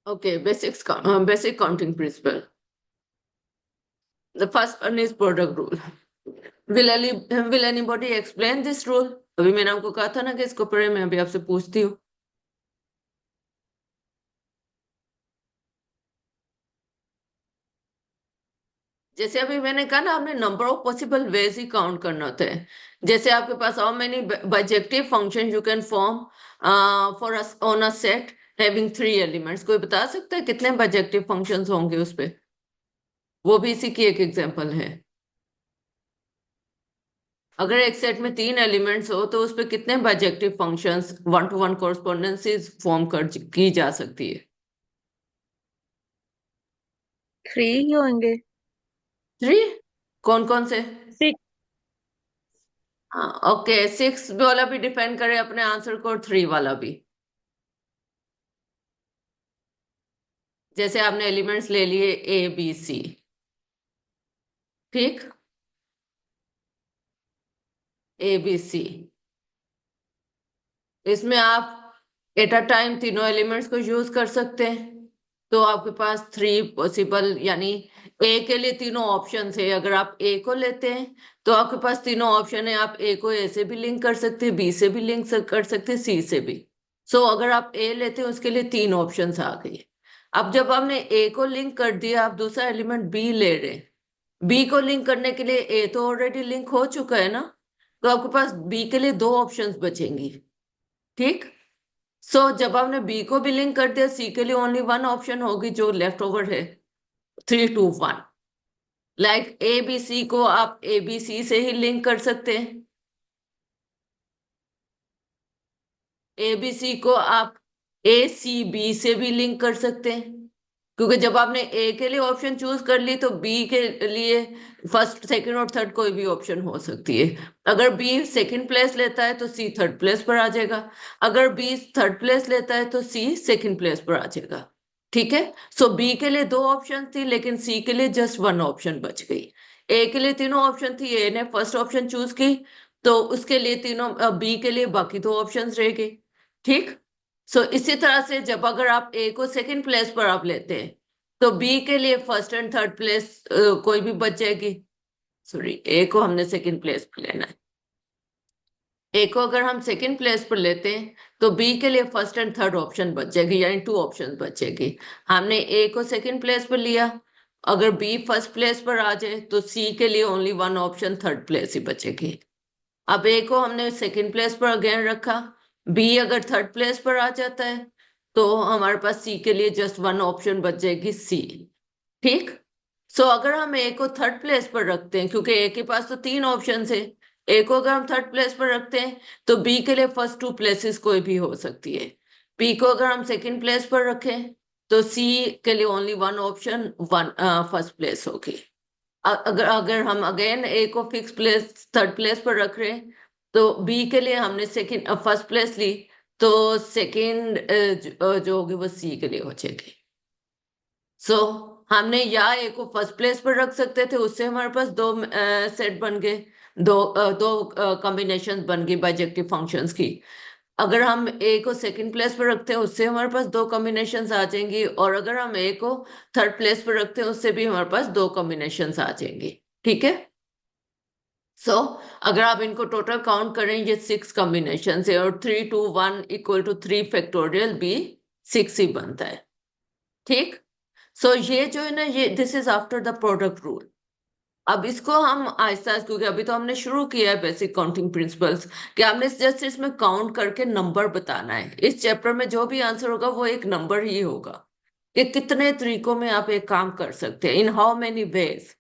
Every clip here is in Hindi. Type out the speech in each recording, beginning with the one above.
Okay, basic counting principle. The first one is product rule. Will anybody explain this rule? अभी मैंने आपको कहा था ना कि इसको पढ़े, मैं अभी आपसे पूछती हूँ. जैसे अभी मैंने कहा ना, आपने नंबर ऑफ पॉसिबल वेज ही काउंट करना होता है. जैसे आपके पास how many bijective function you can form for on a set having 3 elements. कोई बता सकता है कितने बाइजेक्टिव फंक्शंस होंगे उस पे? वो भी इसी की एक एग्जांपल है. अगर एक सेट में 3 एलिमेंट्स हो तो उस पे कितने बाइजेक्टिव फंक्शंस 1-to-1 कॉरस्पॉन्डेंसीज फॉर्म कर की जा सकती है? 3 ही होंगे. 3. कौन कौन से? 6. हाँ, ओके. 6 वाला भी डिपेंड करे अपने आंसर को और 3 वाला भी. जैसे आपने एलिमेंट्स ले लिए A B C. ठीक. ABC. इसमें आप एट अ टाइम तीनों एलिमेंट्स को यूज कर सकते हैं. तो आपके पास 3 पॉसिबल, यानी ए के लिए तीनों ऑप्शन है. अगर आप ए को लेते हैं तो आपके पास तीनों ऑप्शन है. आप ए को ए से भी लिंक कर सकते हैं, बी से भी लिंक कर सकते हैं, सी से भी. अगर आप ए लेते हैं उसके लिए 3 ऑप्शन आ गए. अब जब आपने ए को लिंक कर दिया, आप दूसरा एलिमेंट बी ले रहे हैं. बी को लिंक करने के लिए ए तो ऑलरेडी लिंक हो चुका है ना, तो आपके पास बी के लिए 2 ऑप्शंस बचेंगी. ठीक. जब आपने बी को भी लिंक कर दिया, सी के लिए ओनली 1 ऑप्शन होगी जो लेफ्ट ओवर है. 3-2-1. लाइक ए बी सी को आप ए बी सी से ही लिंक कर सकते हैं. ए बी सी को आप ए सी बी से भी लिंक कर सकते हैं. क्योंकि जब आपने ए के लिए ऑप्शन चूज कर ली तो बी के लिए फर्स्ट सेकंड और थर्ड कोई भी ऑप्शन हो सकती है. अगर बी सेकंड प्लेस लेता है तो सी थर्ड प्लेस पर आ जाएगा. अगर बी थर्ड प्लेस लेता है तो सी सेकंड प्लेस पर आ जाएगा. ठीक है. बी के लिए 2 ऑप्शन थी, लेकिन सी के लिए जस्ट 1 ऑप्शन बच गई. ए के लिए तीनों ऑप्शन थी, ए ने फर्स्ट ऑप्शन चूज की, तो उसके लिए तीनों, बी के लिए बाकी 2 ऑप्शन रह गए. ठीक. इसी तरह से जब अगर आप ए को सेकंड प्लेस पर आप लेते हैं तो बी के लिए फर्स्ट एंड थर्ड प्लेस कोई भी बच जाएगी. सॉरी, ए को हमने सेकंड प्लेस पर लेना है. ए को अगर हम सेकंड प्लेस पर लेते हैं तो बी के लिए फर्स्ट एंड थर्ड ऑप्शन बच जाएगी, यानी 2 ऑप्शन बचेगी. हमने ए को सेकंड प्लेस पर लिया. अगर बी फर्स्ट प्लेस पर आ जाए तो सी के लिए ओनली 1 ऑप्शन थर्ड प्लेस ही बचेगी. अब ए को हमने सेकंड प्लेस पर अगेन रखा. बी अगर थर्ड प्लेस पर आ जाता है तो हमारे पास सी के लिए जस्ट 1 ऑप्शन बच जाएगी, सी. ठीक. अगर हम ए को थर्ड प्लेस पर रखते हैं, क्योंकि ए के पास तो 3 ऑप्शन है, ए को अगर हम थर्ड प्लेस पर रखते हैं तो बी के लिए फर्स्ट 2 प्लेसेस कोई भी हो सकती है. बी को अगर हम सेकंड प्लेस पर रखें तो सी के लिए ओनली 1 ऑप्शन फर्स्ट प्लेस होगी. अगर अगर हम अगेन ए को फिक्स प्लेस थर्ड प्लेस पर रख रहे हैं तो बी के लिए हमने सेकंड फर्स्ट प्लेस ली, तो सेकंड जो होगी वो सी के लिए हो जाएगी. हमने या ए को फर्स्ट प्लेस पर रख सकते थे, उससे हमारे पास 2 सेट बन गए, दो कॉम्बिनेशन बन गई बाइजेक्टिव फंक्शंस की. अगर हम ए को सेकंड प्लेस पर रखते हैं उससे हमारे पास 2 कॉम्बिनेशंस आ जाएंगी, और अगर हम ए को थर्ड प्लेस पर रखते हैं उससे भी हमारे पास 2 कॉम्बिनेशंस आ जाएंगी. ठीक है. अगर आप इनको टोटल काउंट करें, ये 6 कॉम्बिनेशन है, और 3-2-1 इक्वल टू 3 फैक्टोरियल भी 6 ही बनता है. ठीक. ये जो है ना, ये this is after the product rule. अब इसको हम आहिस्ता आहिस्ता, क्योंकि अभी तो हमने शुरू किया है बेसिक काउंटिंग प्रिंसिपल्स, कि हमने जस्ट इसमें काउंट करके नंबर बताना है. इस चैप्टर में जो भी आंसर होगा वो एक नंबर ही होगा, कि कितने तरीकों में आप एक काम कर सकते हैं, इन हाउ मेनी वेज.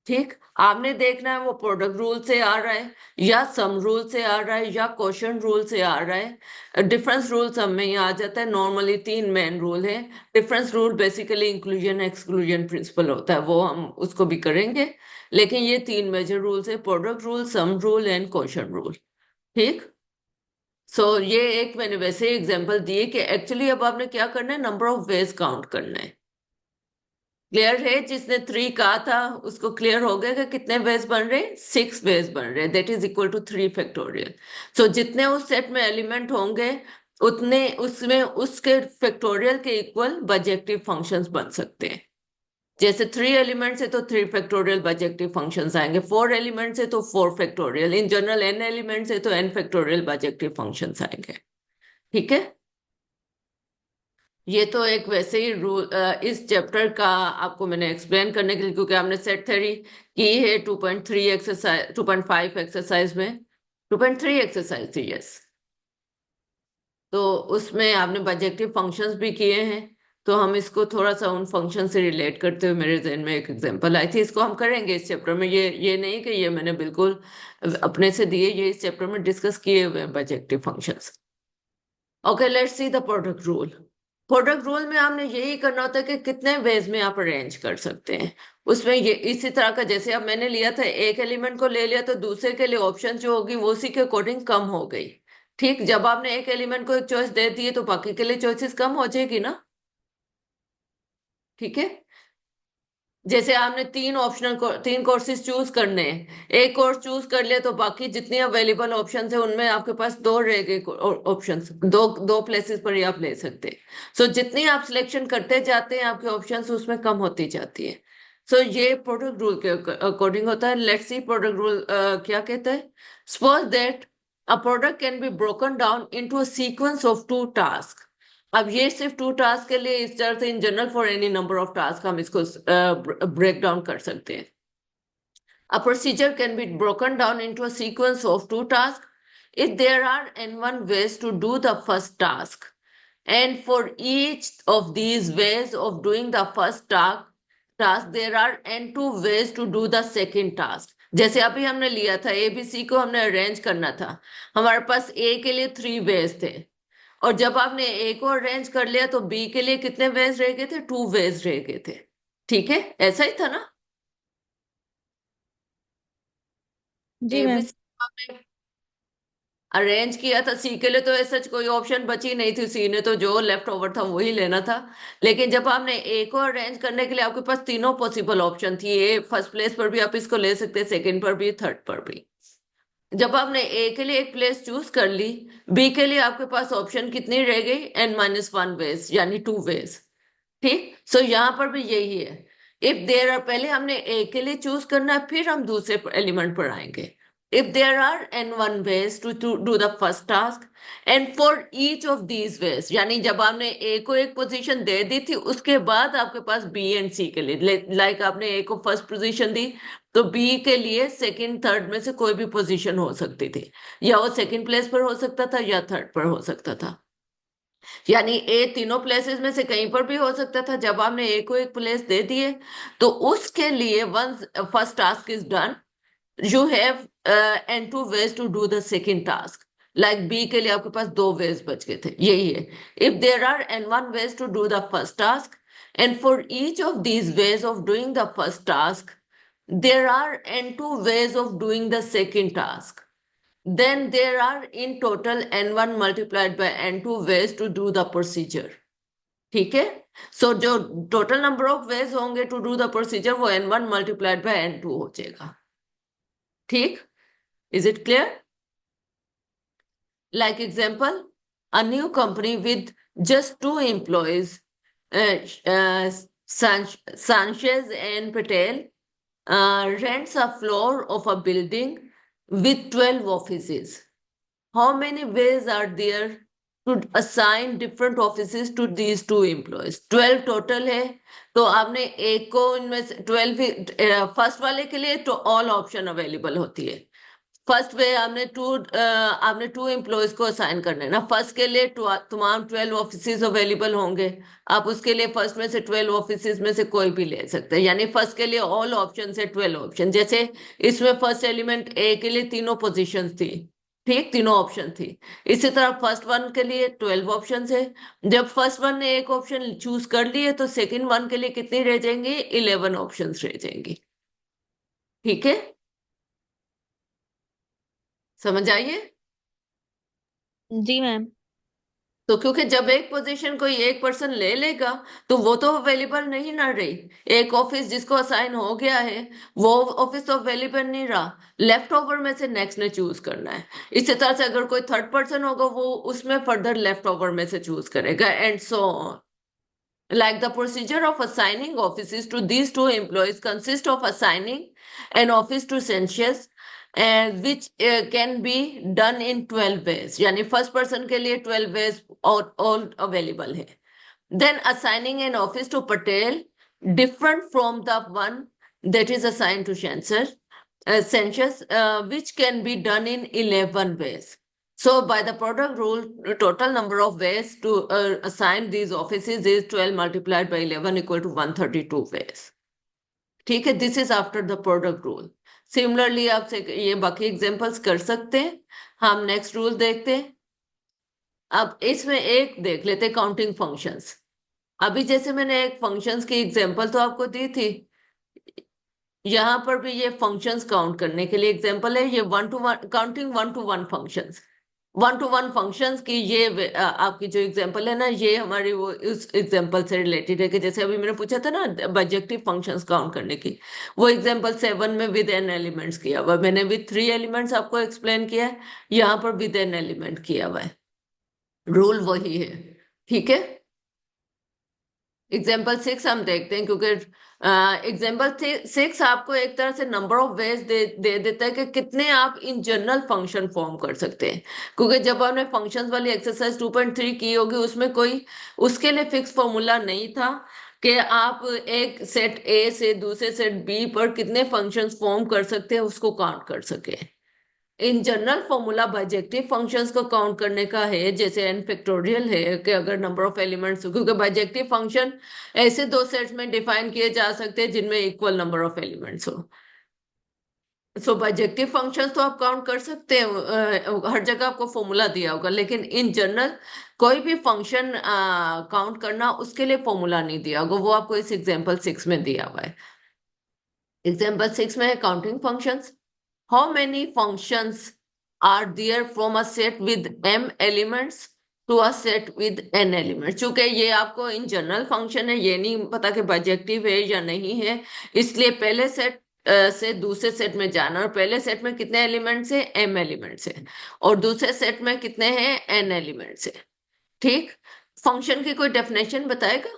ठीक. आपने देखना है वो प्रोडक्ट रूल से आ रहा है, या सम रूल से आ रहा है, या क्वेश्चन रूल से आ रहा है. डिफरेंस रूल सब में ही आ जाता है. नॉर्मली 3 मेन रूल है. Difference rule basically inclusion exclusion principle होता है, वो हम उसको भी करेंगे. लेकिन ये 3 मेजर रूल्स है: product rule, sum rule and question rule. ठीक. ये एक मैंने वैसे एग्जांपल दिए कि एक्चुअली अब आपने क्या करना है, नंबर ऑफ वेज काउंट करना है. क्लियर है? जिसने 3 कहा था उसको क्लियर हो गया कि कितने वेज बन रहे हैं? 6 वेज बन रहे हैं. That is equal to 3 factorial. जितने उस सेट में एलिमेंट होंगे उतने उसमें उसके फैक्टोरियल के इक्वल बाइजेक्टिव फंक्शंस बन सकते हैं। जैसे 3 एलिमेंट्स है तो 3 फैक्टोरियल बाइजेक्टिव फंक्शंस आएंगे, 4 एलिमेंट्स है तो 4 factorial, in general n elements है तो n फैक्टोरियल बाइजेक्टिव फंक्शंस आएंगे। ठीक है, ये तो एक वैसे ही रूल इस चैप्टर का आपको मैंने एक्सप्लेन करने के लिए, क्योंकि आपने सेट थ्योरी की है 2.3 एक्सरसाइज, 2.5 एक्सरसाइज में, 2.3 एक्सरसाइज थी, यस। तो उसमें आपने बाइजेक्टिव फंक्शंस भी किए हैं, तो हम इसको थोड़ा सा उन फंक्शन से रिलेट करते हुए मेरे जहन में एक एग्जांपल आई थी, इसको हम करेंगे इस चैप्टर में। ये नहीं कि ये मैंने बिल्कुल अपने से दिए, ये इस चैप्टर में डिस्कस किए हुए हैं bijective functions. Okay, let's see the product rule. Product rule में आपने यही करना होता है कि कितने वेज में आप अरेंज कर सकते हैं। उसमें ये इसी तरह का, जैसे अब मैंने लिया था, एक एलिमेंट को ले लिया तो दूसरे के लिए ऑप्शन जो होगी वो उसी के अकॉर्डिंग कम हो गई। ठीक, जब आपने एक एलिमेंट को एक चॉइस दे दी है तो बाकी के लिए चॉइसेस कम हो जाएगी ना। ठीक है, जैसे आपने तीन कोर्सेज चूज करने हैं, एक कोर्स चूज कर लिया तो बाकी जितनी अवेलेबल ऑप्शंस है उनमें आपके पास दो रह गए ऑप्शंस, दो दो प्लेसेस पर ही आप ले सकते हैं। सो जितनी आप सिलेक्शन करते जाते हैं आपके ऑप्शंस उसमें कम होती जाती है। सो ये प्रोडक्ट रूल के अकॉर्डिंग होता है। लेट्स सी प्रोडक्ट रूल क्या कहता है। Suppose that a product can be broken down into a sequence of 2 task. अब ये सिर्फ 2 टास्क के लिए, इस तरह से in general for any number of task हम इसको ब्रेक डाउन कर सकते हैं। A procedure can be broken down into a sequence of 2 tasks if there are n1 ways to do the first task. And for each of these ways of doing the first task there are n2 ways to do the second task. जैसे अभी हमने लिया था ABC को हमने अरेंज करना था, हमारे पास A के लिए 3 वेज थे, और जब आपने A को अरेंज कर लिया तो B के लिए कितने वेज रह गए थे, 2 वेज रह गए थे। ठीक है, ऐसा ही था ना। जी मैम। ABC अरेंज किया था, सी के लिए तो ऐसा कोई ऑप्शन बची नहीं थी, सी ने तो जो लेफ्ट ओवर था वही लेना था। लेकिन जब आपने ए को अरेंज करने के लिए आपके पास तीनों पॉसिबल ऑप्शन थी, ए फर्स्ट प्लेस पर भी आप इसको ले सकते हैं, सेकंड पर भी, थर्ड पर भी। जब आपने ए के लिए एक प्लेस चूज कर ली, बी के लिए आपके पास ऑप्शन कितनी रह गई, n-1 वेज, यानी 2 वेज। ठीक, सो यहाँ पर भी यही है। इफ देर आर, पहले हमने ए के लिए चूज करना है फिर हम दूसरे एलिमेंट पर आएंगे। If there are n1 ways to do the first task, and for each of these ways, यानी जब आपने ए को एक पोजीशन दे दी थी उसके बाद आपके पास बी एंड सी के लिए, लाइक आपने ए को फर्स्ट पोजीशन दी तो बी के लिए सेकंड थर्ड में से कोई भी पोजीशन हो सकती थी, या वो सेकंड प्लेस पर हो सकता था या थर्ड पर हो सकता था। यानी ए तीनों प्लेसेस में से कहीं पर भी हो सकता था। जब आपने ए को एक प्लेस दे दिए तो उसके लिए once first task is done, you have n2 ways to do the second task. Like B के लिए आपके पास 2 वेज बच गए थे, यही है। If there are n1 ways to do the first task, and for each of these ways of doing the first task there are n2 ways of doing the second task, then there are in total n1 multiplied by n2 ways to do the procedure। ठीक है, सो जो टोटल नंबर ऑफ वेज होंगे टू डू द प्रोसीजर वो n1 मल्टीप्लाइड बाय n2 हो जाएगा। ठीक, is it clear. Like example, a new company with just 2 employees, Sanchez and Patel, rents a floor of a building with 12 offices. How many ways are there to assign different offices to these 2 employees? 12 total है, तो आपने एक को इनमें से 12, फर्स्ट वाले के लिए तो ऑल ऑप्शन अवेलेबल होती है। फर्स्ट वे आपने 2 एम्प्लॉयज को असाइन करना है ना, फर्स्ट के लिए तमाम 12 ऑफिसेज अवेलेबल होंगे। आप उसके लिए फर्स्ट में से 12 ऑफिसेज में से कोई भी ले सकते हैं, यानी फर्स्ट के लिए ऑल ऑप्शन है 12 ऑप्शन। जैसे इसमें फर्स्ट एलिमेंट ए के लिए तीनों पोजीशंस थी, ठीक, तीनों ऑप्शन थी। इसी तरह फर्स्ट वन के लिए 12 ऑप्शन है। जब फर्स्ट वन ने एक ऑप्शन चूज कर लिए तो सेकंड वन के लिए कितनी रह जाएंगी, 11 ऑप्शन रह जाएंगी। ठीक है, समझ आइए। जी मैम। तो क्योंकि जब एक पोजीशन कोई एक पर्सन ले लेगा तो वो तो अवेलेबल नहीं ना रही। एक ऑफिस जिसको असाइन हो गया है वो ऑफिस तो अवेलेबल नहीं रहा, लेफ्ट ओवर में से नेक्स्ट ने चूज करना है। इसी तरह से अगर कोई थर्ड पर्सन होगा वो उसमें फर्दर लेफ्ट ओवर में से चूज करेगा and so on. Like the procedure of assigning offices to these two employees consists of assigning an office to Census and which can be done in 12 ways. यानी फर्स्ट पर्सन के लिए 12 ways all available है. Then assigning an office to Patel different from the one that is assigned to Census, which can be done in 11 ways. So by the product rule, the total number of ways to assign these offices is 12 multiplied by 11 equal to 132 ways. ठीक है, this is after the product rule. Similarly आप ये बाकी एग्जांपल्स कर सकते हैं। हम नेक्स्ट रूल देखते हैं। अब इसमें एक देख लेते काउंटिंग फंक्शंस। अभी जैसे मैंने एक फंक्शंस की एग्जांपल तो आपको दी थी, यहाँ पर भी ये फंक्शंस काउंट करने के लिए एग्जांपल है। ये one two one counting, one two one functions, one two one functions की ये आपकी जो एग्जांपल है ना, ये हमारी वो उस एग्जांपल से रिलेटेड है कि जैसे अभी मैंने पूछा था ना बाइजेक्टिव फंक्शंस काउंट करने की, वो एग्जांपल 7 में विद एन एलिमेंट्स किया हुआ, मैंने विद 3 एलिमेंट्स आपको एक्सप्लेन किया है, यहाँ पर विद एन एलिमेंट किया हुआ है। रूल वही है, ठीक है। एग्जाम्पल 6 हम देखते हैं, क्योंकि एग्जाम्पल 6 आपको एक तरह से नंबर ऑफ वेज दे देता है कि कितने आप इन जनरल फंक्शन फॉर्म कर सकते हैं। क्योंकि जब आपने फंक्शंस वाली एक्सरसाइज 2.3 की होगी उसमें कोई उसके लिए फिक्स फॉर्मूला नहीं था कि आप एक सेट ए से दूसरे सेट बी पर कितने फंक्शंस फॉर्म कर सकते हैं उसको काउंट कर सके। In general formula bijective functions को काउंट करने का है, जैसे एन फैक्टोरियल है कि अगर नंबर ऑफ एलिमेंट्स, क्योंकि बाइजेक्टिव फंक्शन ऐसे दो सेट्स में डिफाइन किए जा सकते हैं जिनमें इक्वल नंबर ऑफ एलिमेंट्स हो। सो बाइजेक्टिव फंक्शंस तो आप काउंट कर सकते हैं, हर जगह आपको फॉर्मूला दिया होगा, लेकिन इन जनरल कोई भी फंक्शन काउंट करना उसके लिए फॉर्मूला नहीं दिया होगा, वो आपको इस एग्जाम्पल 6 में दिया हुआ है। एग्जाम्पल 6 में है counting functions. How many functions are there from a set with m elements to a set with n elements? चूंकि ये आपको इन जनरल फंक्शन है, ये नहीं पता कि बाइजेक्टिव है या नहीं है, इसलिए पहले सेट से दूसरे सेट में जाना, और पहले सेट में कितने एलिमेंट्स है, m एलिमेंट्स है, और दूसरे सेट में कितने हैं, n एलिमेंट्स है। ठीक, फंक्शन की कोई डेफिनेशन बताएगा?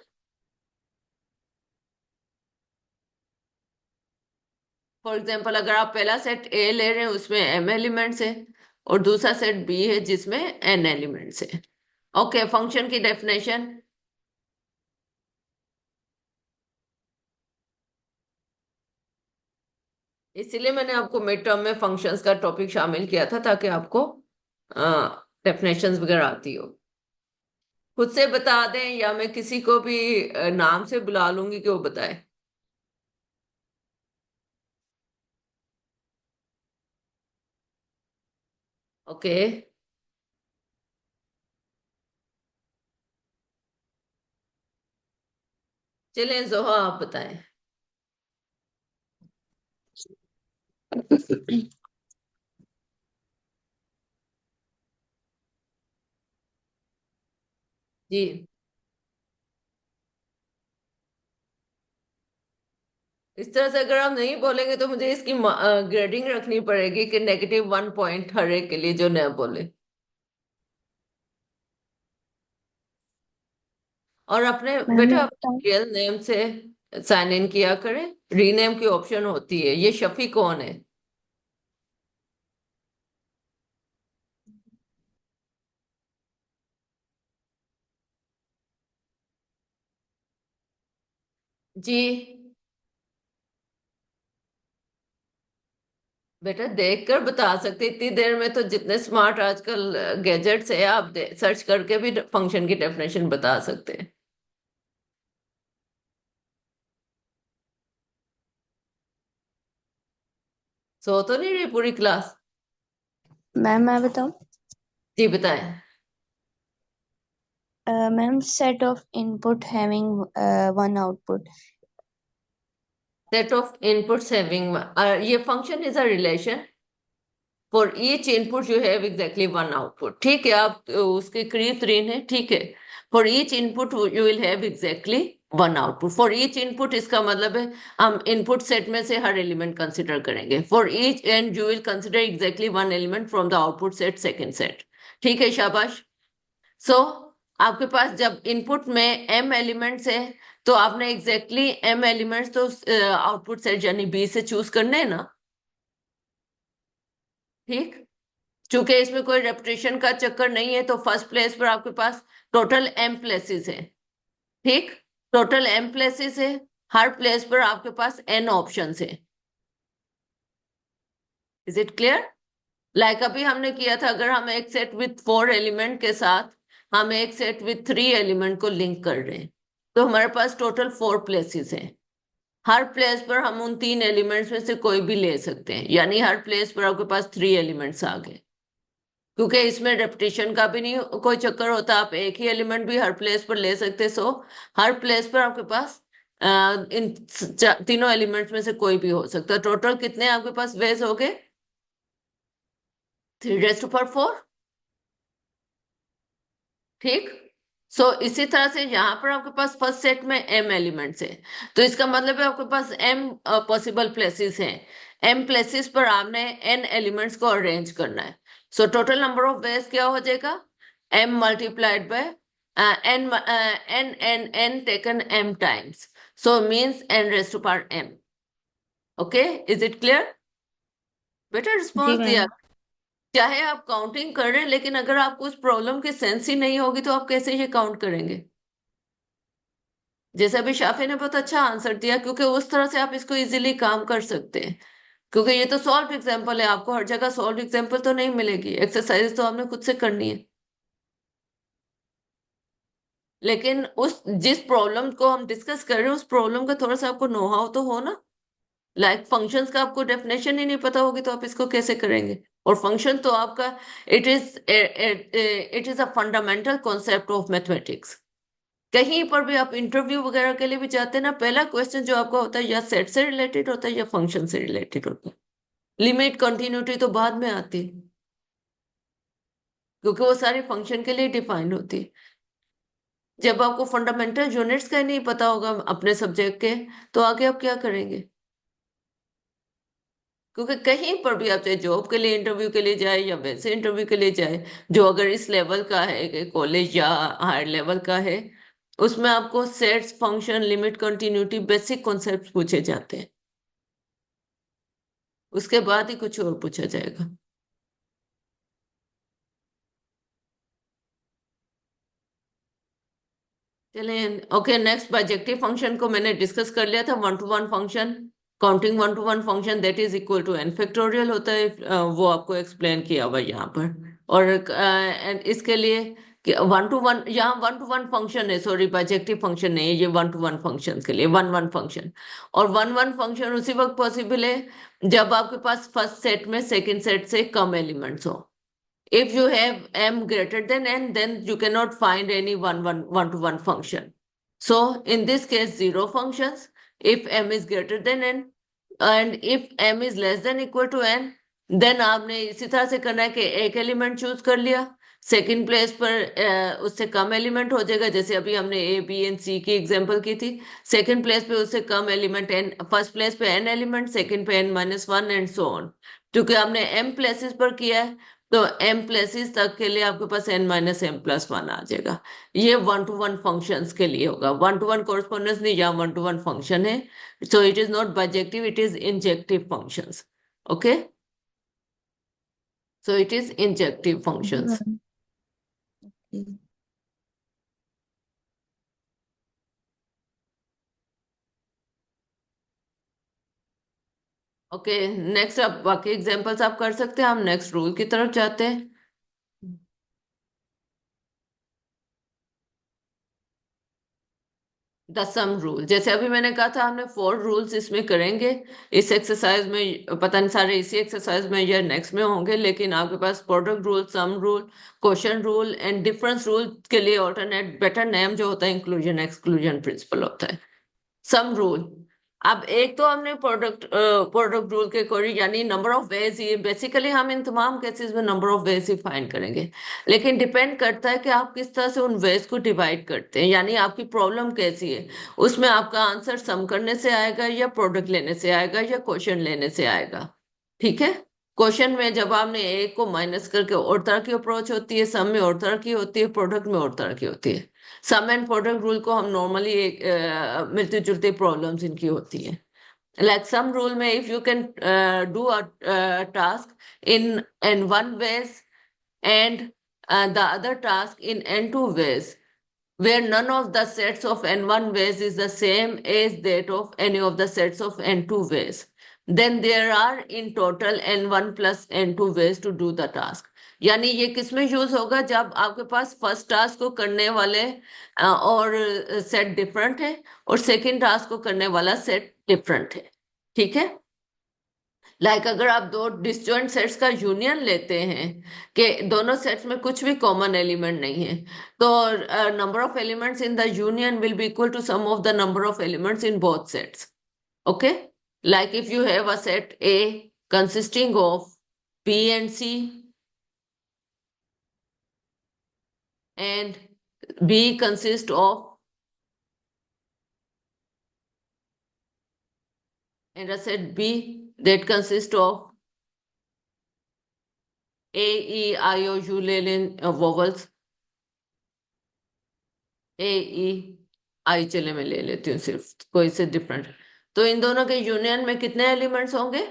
फॉर एग्जाम्पल अगर आप पहला सेट ए ले रहे हैं उसमें m एलिमेंट्स है और दूसरा सेट बी है जिसमें n एलिमेंट्स है। ओके, फंक्शन की डेफिनेशन। इसीलिए मैंने आपको मिड टर्म में फंक्शंस का टॉपिक शामिल किया था ताकि आपको डेफिनेशंस वगैरह आती हो। खुद से बता दें या मैं किसी को भी नाम से बुला लूंगी कि वो बताए। ओके, चलें जोहा आप बताएं। जी, इस तरह से अगर आप नहीं बोलेंगे तो मुझे इसकी ग्रेडिंग रखनी पड़ेगी कि -1 पॉइंट हर एक के लिए जो न बोले। और अपने मैम बेटा मैं अपने बताऊं? रियल नेम से साइन इन किया करें। रीनेम की ऑप्शन होती है। ये शफी कौन है? जी बेटा देखकर बता सकते, इतनी देर में तो जितने स्मार्ट आजकल गैजेट्स है आप सर्च करके भी फंक्शन की डेफिनेशन बता सकते हैं। सो तो नहीं रही पूरी क्लास? मैम मैं बताऊं? जी बताएं। Ma'am set of input having one output. Set of inputs having, ये function is a relation for each input you have exactly one output. ठीक है, आप उसके करीब तरीन है। ठीक है, for each input you will have exactly one output. For each input इसका मतलब है हम इनपुट सेट में से हर एलिमेंट कंसिडर करेंगे। For each and you will consider exactly one element from the output set second set. ठीक है, शाबाश। सो आपके पास जब इनपुट में m एलिमेंट्स है तो आपने एग्जैक्टली m एलिमेंट्स तो आउटपुट सेट यानी b से चूज करने हैं ना। ठीक, चूंकि इसमें कोई रेपिटेशन का चक्कर नहीं है तो फर्स्ट प्लेस पर आपके पास टोटल m प्लेसेस है। ठीक, टोटल m प्लेसेस है, हर प्लेस पर आपके पास n ऑप्शंस है। Is it clear? लाइक अभी हमने किया था, अगर हम एक सेट विथ 4 एलिमेंट के साथ हम एक सेट विथ 3 एलिमेंट को लिंक कर रहे हैं तो हमारे पास टोटल 4 प्लेसेस हैं। हर प्लेस पर हम उन 3 एलिमेंट्स में से कोई भी ले सकते हैं, यानी हर प्लेस पर आपके पास 3 एलिमेंट्स आ गए। क्योंकि इसमें रेपिटेशन का भी नहीं कोई चक्कर होता, आप एक ही एलिमेंट भी हर प्लेस पर ले सकते। सो हर प्लेस पर आपके पास इन तीनों एलिमेंट्स में से कोई भी हो सकता है। टोटल कितने आपके पास वेज हो गए? 3⁴। ठीक, सो इसी तरह से यहाँ पर आपके पास फर्स्ट सेट में m एलिमेंट्स है तो इसका मतलब है आपके पास m पॉसिबल प्लेसेस हैं। m प्लेसेस पर आपने n एलिमेंट्स को अरेंज करना है। So total number of ways क्या हो जाएगा? m multiplied by n n taken m times, so means n raise to power m। Okay, is it clear? बेटा जी रिस्पॉन्स दिया। मैम। चाहे आप काउंटिंग कर रहे हैं लेकिन अगर आपको उस प्रॉब्लम की सेंस ही नहीं होगी तो आप कैसे ये काउंट करेंगे? जैसे अभी शाफी ने बहुत अच्छा आंसर दिया, क्योंकि उस तरह से आप इसको इजीली काम कर सकते हैं। क्योंकि ये तो सॉल्व एग्जांपल है, आपको हर जगह सॉल्व एग्जांपल तो नहीं मिलेगी, एक्सरसाइज तो आपने खुद से करनी है। लेकिन उस जिस प्रॉब्लम को हम डिस्कस कर रहे हैं उस प्रॉब्लम का थोड़ा सा आपको नो हाउ तो हो ना। लाइक फंक्शंस का आपको डेफिनेशन ही नहीं पता होगी तो आप इसको कैसे करेंगे? और फंक्शन तो आपका it is a fundamental concept of mathematics. कहीं पर भी आप इंटरव्यू वगैरह के लिए भी जाते हैं ना, पहला क्वेश्चन जो आपका होता है या सेट से रिलेटेड होता है या फंक्शन से रिलेटेड होता है। लिमिट कंटिन्यूटी तो बाद में आती है, क्योंकि वो सारी फंक्शन के लिए डिफाइंड होती है। जब आपको फंडामेंटल यूनिट्स का ही नहीं पता होगा अपने सब्जेक्ट के तो आगे आप क्या करेंगे? क्योंकि कहीं पर भी आप चाहे जॉब के लिए इंटरव्यू के लिए जाए या वैसे इंटरव्यू के लिए जाए, जो अगर इस लेवल का है कॉलेज या हायर लेवल का है, उसमें आपको sets, function, limit, continuity, basic concept पूछे जाते हैं। उसके बाद ही कुछ और पूछा जाएगा। चलें, ओके नेक्स्ट, बाइजेक्टिव फंक्शन को मैंने डिस्कस कर लिया था। 1 to 1 function, counting 1 to 1 function that is equal to n factorial होता है। वो आपको एक्सप्लेन किया हुआ यहाँ पर। और इसके लिए कि 1 to 1, यहाँ 1 to 1 फंक्शन है, सॉरी बाइजेक्टिव फंक्शन नहीं है ये, 1 to 1 फंक्शन के लिए 1 1 फंक्शन। और 1 1 फंक्शन उसी वक्त पॉसिबल है जब आपके पास फर्स्ट सेट में सेकेंड सेट से कम एलिमेंट्स हो। If you have m greater than n, then you cannot find any 1 to 1 function. So in this case, 0 functions if m is greater than n, and if m is less than equal to n, then आपने इसी तरह से करना है कि एक एलिमेंट चूज कर लिया, सेकंड प्लेस पर उससे कम एलिमेंट हो जाएगा। जैसे अभी हमने ए बी एंड सी की एग्जांपल की थी, सेकंड प्लेस पे उससे कम एलिमेंट n, फर्स्ट प्लेस पे n एलिमेंट, सेकंड पे n-1 एंड सो ऑन। क्योंकि आपने m प्लेसेस पर किया है तो m प्लेसेस तक के लिए आपके पास n-m+1 आ जाएगा। ये 1 to 1 फंक्शंस के लिए होगा। 1 to 1 कॉरेस्पॉन्डेंस नहीं, यहाँ 1 to 1 फंक्शन है। So it is not bijective, it is injective functions. Okay, so it is injective जी functions. Ma'am. Okay. Okay next, आप बाकी एग्जांपल्स आप कर सकते हैं। हम नेक्स्ट रूल की तरफ जाते हैं। द सम रूल, जैसे अभी मैंने कहा था हमने 4 रूल्स इसमें करेंगे इस एक्सरसाइज में। पता नहीं सारे इसी एक्सरसाइज में या नेक्स्ट में होंगे, लेकिन आपके पास product rule, sum rule, quotient rule and difference rule के लिए ऑल्टरनेट बेटर नेम जो होता है इंक्लूजन एक्सक्लूजन प्रिंसिपल होता है। सम रूल, अब एक तो हमने प्रोडक्ट रूल के अकॉर्डिंग, यानी नंबर ऑफ वेज, ये बेसिकली हम इन तमाम केसेस में number of veg he find करेंगे, लेकिन डिपेंड करता है कि आप किस तरह से उन वेज को डिवाइड करते हैं, यानी आपकी प्रॉब्लम कैसी है, उसमें आपका आंसर सम करने से आएगा या प्रोडक्ट लेने से आएगा या क्वेश्चन लेने से आएगा। ठीक है, क्वेश्चन में जब आपने एक को माइनस करके और तरह की अप्रोच होती है, सम में और तरह की होती है, प्रोडक्ट में और तरह की होती है। सम एंड प्रोडक्ट रूल को हम नॉर्मली एक मिलती जुलती प्रॉब्लम्स इनकी होती है। लाइक सम रूल में if you can do a task in one ways and the other task in n two ways where none of the sets of n1 ways is the same as that of any of the sets of n2 ways, then there are in total n1 plus n2 ways to do the task। यानी ये किसमें यूज होगा, जब आपके पास फर्स्ट टास्क को करने वाले और सेट डिफरेंट है और सेकंड टास्क को करने वाला सेट डिफरेंट है। ठीक है, लाइक अगर आप दो डिसजॉइंट सेट्स का यूनियन लेते हैं कि दोनों सेट्स में कुछ भी कॉमन एलिमेंट नहीं है, तो number of elements in the union will be equal to sum of the number of elements in both sets. Okay, like if you have a set A consisting of B and C and B consists of and a set B that consists of A, E, I, O, U ले लें vowels, A, E, I चले मैं ले लेती हूँ सिर्फ, कोई से डिफरेंट। तो इन दोनों के यूनियन में कितने एलिमेंट्स होंगे,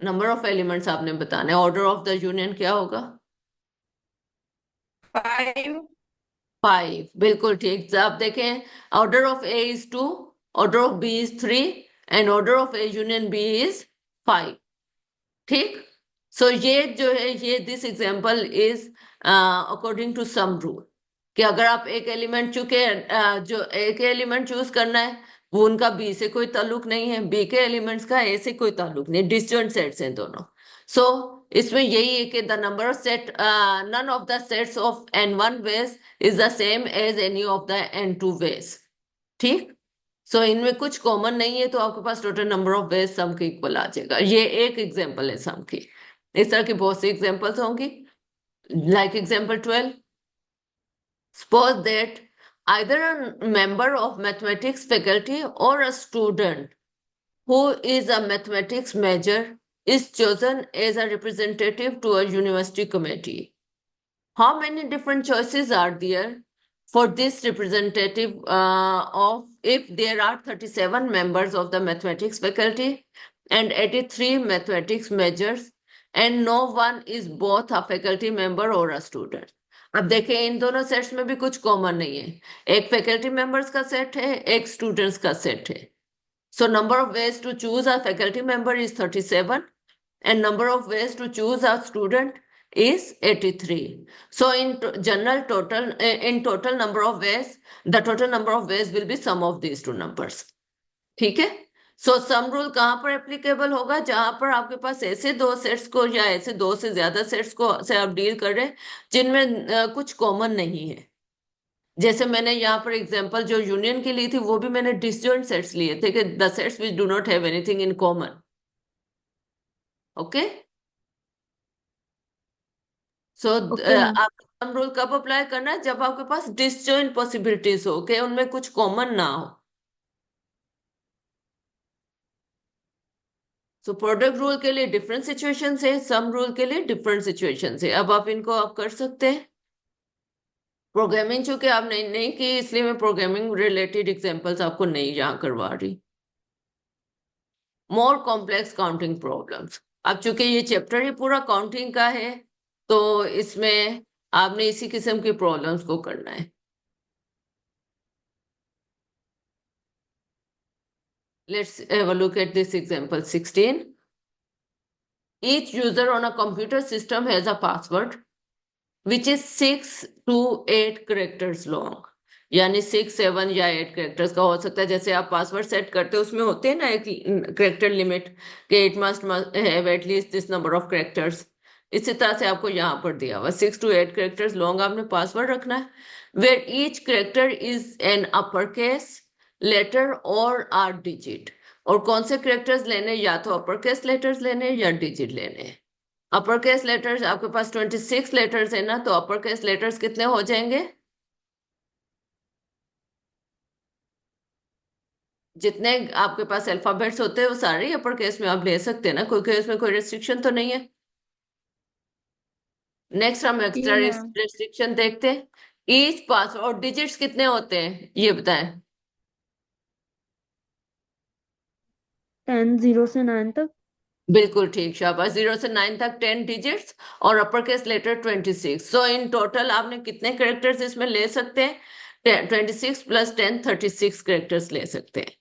नंबर ऑफ एलिमेंट्स आपने बताने, ऑर्डर ऑफ द यूनियन क्या होगा, 5। 5। बिल्कुल ठीक, आप देखें order of A is 2, order of B is 3 and order of A union B is 5। ठीक, सो ये जो है ये this example is according to some rule, कि अगर आप एक एलिमेंट चुके जो एक एलिमेंट चूज करना है वो उनका बी से कोई ताल्लुक नहीं है, बी के एलिमेंट्स का ए से कोई ताल्लुक नहीं, डिसजॉइंट सेट्स हैं दोनों। सो इसमें यही है कि the number of set none of the sets of n1 ways is the same as any of the n2 ways. ठीक, सो इनमें कुछ कॉमन नहीं है, तो आपके पास total number of ways sum के इक्वल आ जाएगा। ये एक एग्जांपल है सम की, इस तरह की बहुत सी एग्जांपल्स होंगी। Like example 12, suppose that either a member of mathematics faculty or a student who is a mathematics major is chosen as a representative to a university committee. How many different choices are there for this representative of if there are 37 members of the mathematics faculty and 83 mathematics majors and no one is both a faculty member or a student? अब देखें इन दोनों सेट्स में भी कुछ कॉमन नहीं है, एक फैकल्टी मेंबर्स का सेट है, एक स्टूडेंट्स का सेट है। So number of ways to choose a faculty member is 37 and number of ways to choose a student is 83. So in general total in total number of ways, the total number of ways will be sum of these two numbers। ठीक है, सो सम रूल कहाँ पर एप्लीकेबल होगा, जहां पर आपके पास ऐसे दो सेट्स को या ऐसे दो से ज्यादा सेट्स को से आप डील कर रहे हैं जिनमें कुछ कॉमन नहीं है। जैसे मैंने यहाँ पर एग्जांपल जो यूनियन की ली थी वो भी मैंने डिसजॉइंट सेट्स लिए थे कि the sets which do not have anything in common. Okay, so okay ma'am. आप सम रूल कब अप्लाई करना है, जब आपके पास डिसजॉइंट पॉसिबिलिटीज हो कि उनमें कुछ कॉमन ना हो। सो प्रोडक्ट रूल के लिए डिफरेंट सिचुएशन है, सम रूल के लिए डिफरेंट सिचुएशन है। अब आप इनको आप कर सकते हैं। प्रोग्रामिंग चूंकि आप नहीं की इसलिए मैं प्रोग्रामिंग रिलेटेड एग्जांपल्स आपको नहीं यहाँ करवा रही। मोर कॉम्प्लेक्स काउंटिंग प्रॉब्लम्स, अब चूंकि ये चैप्टर ही पूरा काउंटिंग का है तो इसमें आपने इसी किस्म की प्रॉब्लम्स को करना है। Let's have a look at this example 16. Each user on a computer system has a password which is 6 to 8 characters long, यानी 6, 7 या 8 कैरेक्टर्स का हो सकता है। जैसे आप पासवर्ड सेट करते हो उसमें होते हैं ना एक कैरेक्टर लिमिट कि it must have at least this number of characters, इसी तरह से आपको यहाँ पर दिया हुआ 6 to 8 कैरेक्टर्स लॉन्ग आपने पासवर्ड रखना है, where each character is an upper case letter और 8 डिजिट। और कौन से करेक्टर्स लेने, या तो अपर केस लेटर्स लेने या डिजिट लेने। अपर केस लेटर्स आपके पास 26 लेटर्स है ना, तो अपर केस लेटर्स कितने हो जाएंगे? जितने आपके पास अल्फाबेट्स होते हैं वो सारे अपर केस में आप ले सकते हैं ना, क्योंकि इसमें कोई रेस्ट्रिक्शन तो नहीं है। नेक्स्ट हम एक्स्ट्रा जी मैम। रेस्ट्रिक्शन देखते हैं। ईच पास और डिजिट्स कितने होते हैं ये बताएं। 10 0 से 9 तक। बिल्कुल ठीक, शाबाश। 0 से 9 तक 10 डिजिट्स और upper case letter 26। So in total आपने कितने करेक्टर्स इसमें ले सकते हैं? 26 प्लस 10 36 करेक्टर्स ले सकते हैं।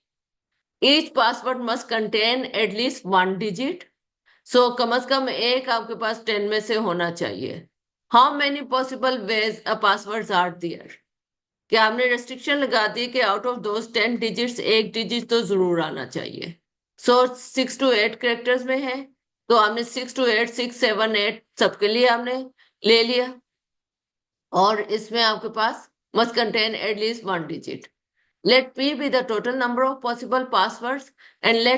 Each password must contain at least 1 digit. So कम से कम एक आपके पास 10 में से होना चाहिए। How many possible ways a passwords are there? क्या आपने रेस्ट्रिक्शन लगा दी कि आउट ऑफ दोस 10 डिजिट्स एक डिजिट तो जरूर आना चाहिए? सो 6 to 8 करेक्टर्स में है, तो आपने 6 to 8, 6, 7, 8 सबके लिए आपने ले लिया। और इसमें आपके पास must contain at least 1 digit. Let P be the total number of possible passwords and late